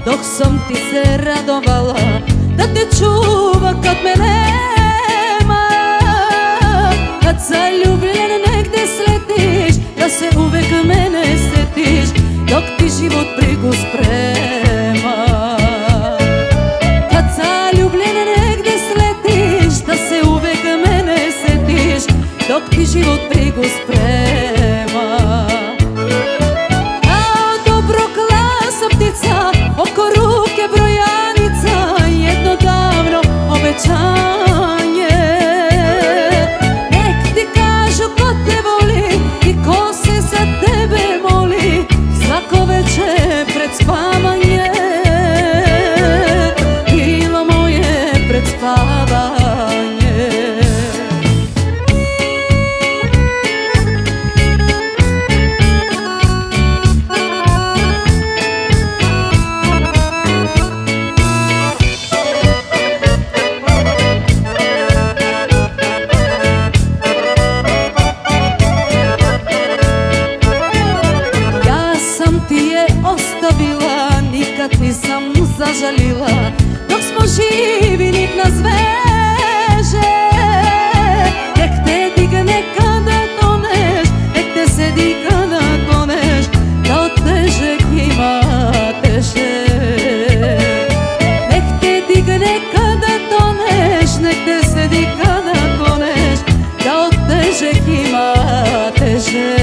Dok sam ti se radovala da te čuva kad me nema. Kad zaljubljen negde sletiš, da se uvek mene setiš, dok ti život brigu sprema. Kad zaljubljen negde sletiš, da se uvek mene setiš, dok ti život brigu sprema. Oko ruke brojanica, jedno davno obećanje. Nek ti kažu ko te voli i ko se za tebe moli, svako veče pred spavanje, bilo moje pred spavanje. Nikad nisam zažalila, dok smo živi nik nas veže. Nek te digne kada toneš, nek te sedi kada toneš, da od težeg ima teže. Nek te digne kada toneš, nek te sedi kada toneš, da od težeg ima teže.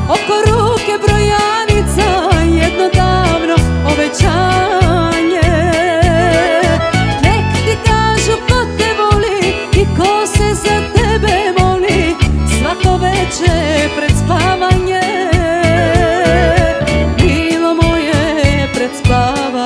Oko ruke brojanica, jedno davno obećanje. Nek ti kažu ko te voli i ko se za tebe moli, svako veče pred spavanje, bilo moje pred spavanje.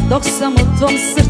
Dok sam u tvom srcu